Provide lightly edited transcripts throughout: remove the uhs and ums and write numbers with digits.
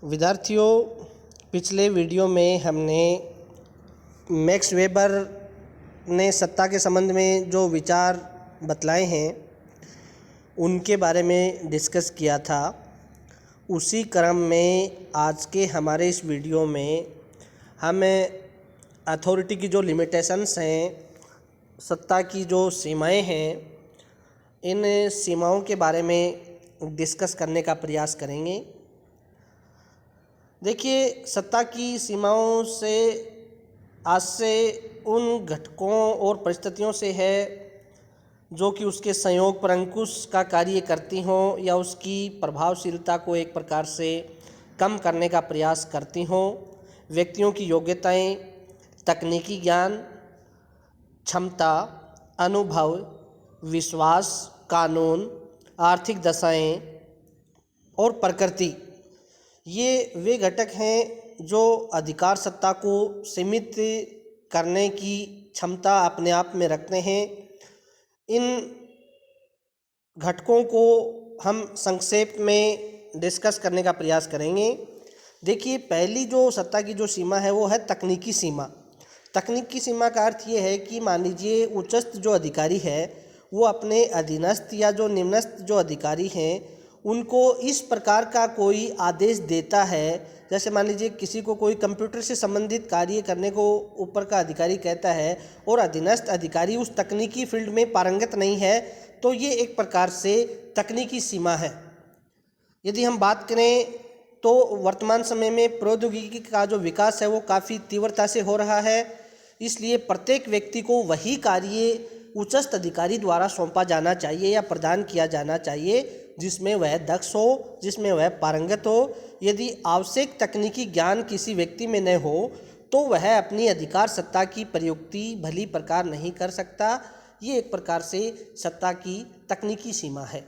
विद्यार्थियों, पिछले वीडियो में हमने मैक्स वेबर ने सत्ता के संबंध में जो विचार बतलाए हैं उनके बारे में डिस्कस किया था। उसी क्रम में आज के हमारे इस वीडियो में हम अथॉरिटी की जो लिमिटेशंस हैं, सत्ता की जो सीमाएं हैं, इन सीमाओं के बारे में डिस्कस करने का प्रयास करेंगे। देखिए, सत्ता की सीमाओं से आज से उन घटकों और परिस्थितियों से है जो कि उसके संयोग पर अंकुश का कार्य करती हों या उसकी प्रभावशीलता को एक प्रकार से कम करने का प्रयास करती हों। व्यक्तियों की योग्यताएं, तकनीकी ज्ञान, क्षमता, अनुभव, विश्वास, कानून, आर्थिक दशाएं और प्रकृति, ये वे घटक हैं जो अधिकार सत्ता को सीमित करने की क्षमता अपने आप में रखते हैं। इन घटकों को हम संक्षेप में डिस्कस करने का प्रयास करेंगे। देखिए, पहली जो सत्ता की जो सीमा है वो है तकनीकी सीमा। तकनीकी सीमा का अर्थ ये है कि मान लीजिए उच्चस्थ जो अधिकारी है वो अपने अधीनस्थ या जो निम्नस्थ जो अधिकारी हैं उनको इस प्रकार का कोई आदेश देता है। जैसे मान लीजिए किसी को कोई कंप्यूटर से संबंधित कार्य करने को ऊपर का अधिकारी कहता है और अधीनस्थ अधिकारी उस तकनीकी फील्ड में पारंगत नहीं है, तो ये एक प्रकार से तकनीकी सीमा है। यदि हम बात करें तो वर्तमान समय में प्रौद्योगिकी का जो विकास है वो काफ़ी तीव्रता से हो रहा है, इसलिए प्रत्येक व्यक्ति को वही कार्य उच्चस्थ अधिकारी द्वारा सौंपा जाना चाहिए या प्रदान किया जाना चाहिए जिसमें वह दक्ष हो, जिसमें वह पारंगत हो। यदि आवश्यक तकनीकी ज्ञान किसी व्यक्ति में न हो तो वह अपनी अधिकार सत्ता की प्रयुक्ति भली प्रकार नहीं कर सकता। ये एक प्रकार से सत्ता की तकनीकी सीमा है।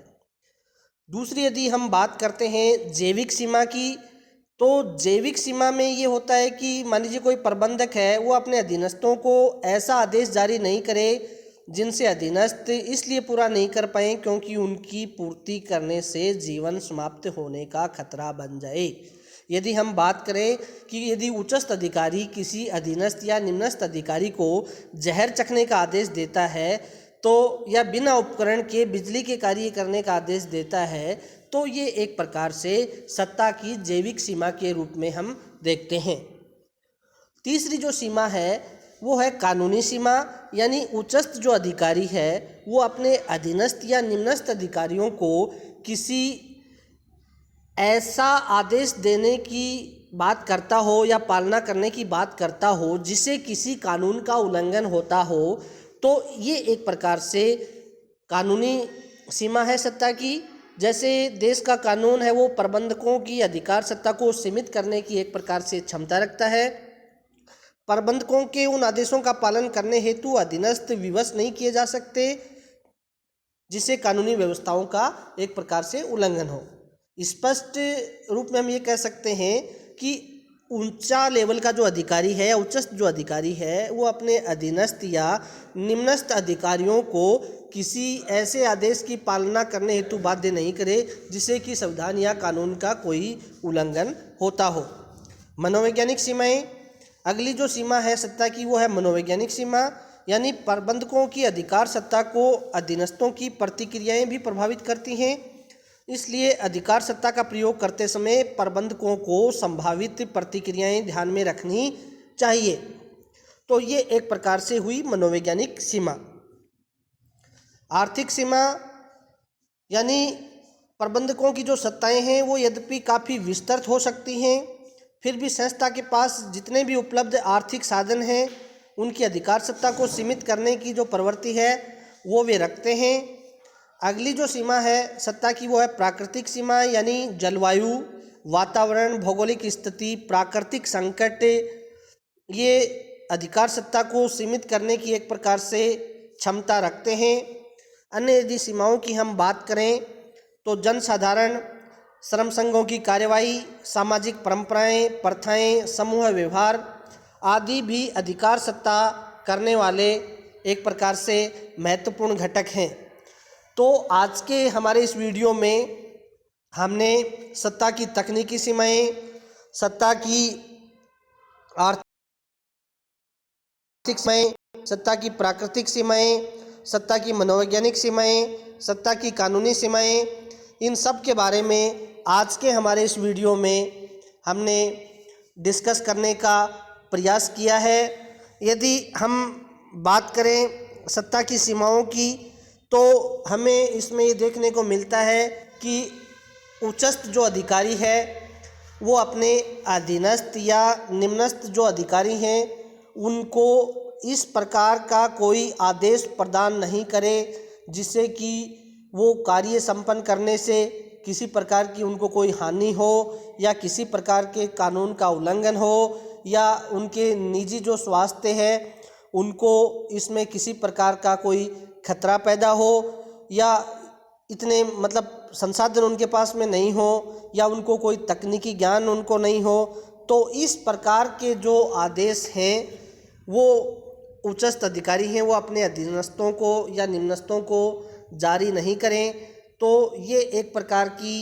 दूसरी यदि हम बात करते हैं जैविक सीमा की, तो जैविक सीमा में ये होता है कि मान लीजिए कोई प्रबंधक है वो अपने अधीनस्थों को ऐसा आदेश जारी नहीं करे जिनसे अधीनस्थ इसलिए पूरा नहीं कर पाए क्योंकि उनकी पूर्ति करने से जीवन समाप्त होने का खतरा बन जाए। यदि हम बात करें कि यदि उच्चस्थ अधिकारी किसी अधीनस्थ या निम्नस्थ अधिकारी को जहर चखने का आदेश देता है तो या बिना उपकरण के बिजली के कार्य करने का आदेश देता है, तो ये एक प्रकार से सत्ता की जैविक सीमा के रूप में हम देखते हैं। तीसरी जो सीमा है वो है कानूनी सीमा, यानी उच्चस्थ जो अधिकारी है वो अपने अधीनस्थ या निम्नस्थ अधिकारियों को किसी ऐसा आदेश देने की बात करता हो या पालना करने की बात करता हो जिसे किसी कानून का उल्लंघन होता हो, तो ये एक प्रकार से कानूनी सीमा है सत्ता की। जैसे देश का कानून है वो प्रबंधकों की अधिकार सत्ता को सीमित करने की एक प्रकार से क्षमता रखता है। प्रबंधकों के उन आदेशों का पालन करने हेतु अधीनस्थ विवश नहीं किए जा सकते जिसे कानूनी व्यवस्थाओं का एक प्रकार से उल्लंघन हो। स्पष्ट रूप में हम ये कह सकते हैं कि ऊंचा लेवल का जो अधिकारी है या उच्चस्थ जो अधिकारी है वो अपने अधीनस्थ या निम्नस्थ अधिकारियों को किसी ऐसे आदेश की पालना करने हेतु बाध्य नहीं करे जिसे कि संविधान या कानून का कोई उल्लंघन होता हो। मनोवैज्ञानिक सीमाएं, अगली जो सीमा है सत्ता की वो है मनोवैज्ञानिक सीमा, यानी प्रबंधकों की अधिकार सत्ता को अधीनस्थों की प्रतिक्रियाएं भी प्रभावित करती हैं, इसलिए अधिकार सत्ता का प्रयोग करते समय प्रबंधकों को संभावित प्रतिक्रियाएं ध्यान में रखनी चाहिए। तो ये एक प्रकार से हुई मनोवैज्ञानिक सीमा। आर्थिक सीमा, यानी प्रबंधकों की जो सत्ताएं हैं वो यद्यपि काफ़ी विस्तृत हो सकती हैं, फिर भी संस्था के पास जितने भी उपलब्ध आर्थिक साधन हैं उनकी अधिकार सत्ता को सीमित करने की जो प्रवृत्ति है वो वे रखते हैं। अगली जो सीमा है सत्ता की वो है प्राकृतिक सीमा, यानी जलवायु, वातावरण, भौगोलिक स्थिति, प्राकृतिक संकट, ये अधिकार सत्ता को सीमित करने की एक प्रकार से क्षमता रखते हैं। अन्य यदि सीमाओं की हम बात करें तो जनसाधारण, श्रम संघों की कार्यवाही, सामाजिक परंपराएं, प्रथाएं, समूह व्यवहार आदि भी अधिकार सत्ता करने वाले एक प्रकार से महत्वपूर्ण घटक हैं। तो आज के हमारे इस वीडियो में हमने सत्ता की तकनीकी सीमाएं, सत्ता की आर्थिक सीमाएं, सत्ता की प्राकृतिक सीमाएं, सत्ता की मनोवैज्ञानिक सीमाएं, सत्ता की कानूनी सीमाएं, इन सब के बारे में आज के हमारे इस वीडियो में हमने डिस्कस करने का प्रयास किया है। यदि हम बात करें सत्ता की सीमाओं की, तो हमें इसमें ये देखने को मिलता है कि उच्चस्थ जो अधिकारी है वो अपने अधीनस्थ या निम्नस्थ जो अधिकारी हैं उनको इस प्रकार का कोई आदेश प्रदान नहीं करे जिससे कि वो कार्य संपन्न करने से किसी प्रकार की उनको कोई हानि हो या किसी प्रकार के कानून का उल्लंघन हो या उनके निजी जो स्वास्थ्य है उनको इसमें किसी प्रकार का कोई खतरा पैदा हो या इतने संसाधन उनके पास में नहीं हो या उनको कोई तकनीकी ज्ञान उनको नहीं हो, तो इस प्रकार के जो आदेश हैं वो उच्चस्थ अधिकारी हैं वो अपने अधीनस्थों को या निम्नस्थों को जारी नहीं करें। तो ये एक प्रकार की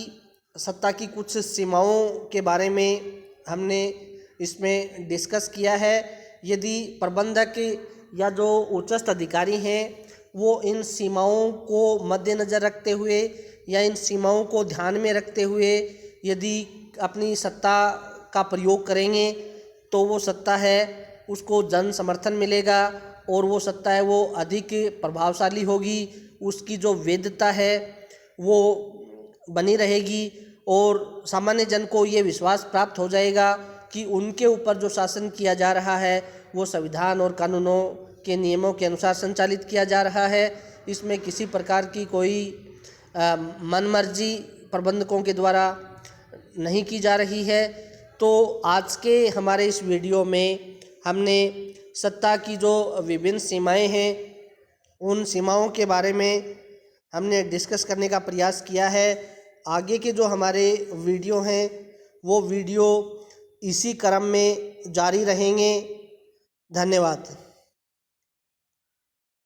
सत्ता की कुछ सीमाओं के बारे में हमने इसमें डिस्कस किया है। यदि प्रबंधक या जो उच्चस्थ अधिकारी हैं वो इन सीमाओं को मद्देनज़र रखते हुए या इन सीमाओं को ध्यान में रखते हुए यदि अपनी सत्ता का प्रयोग करेंगे तो वो सत्ता है उसको जन समर्थन मिलेगा और वो सत्ता है वो अधिक प्रभावशाली होगी, उसकी जो वैधता है वो बनी रहेगी और सामान्य जन को ये विश्वास प्राप्त हो जाएगा कि उनके ऊपर जो शासन किया जा रहा है वो संविधान और कानूनों के नियमों के अनुसार संचालित किया जा रहा है। इसमें किसी प्रकार की कोई मनमर्जी प्रबंधकों के द्वारा नहीं की जा रही है। तो आज के हमारे इस वीडियो में हमने सत्ता की जो विभिन्न सीमाएं हैं उन सीमाओं के बारे में हमने डिस्कस करने का प्रयास किया है। आगे के जो हमारे वीडियो हैं वो वीडियो इसी क्रम में जारी रहेंगे। धन्यवाद।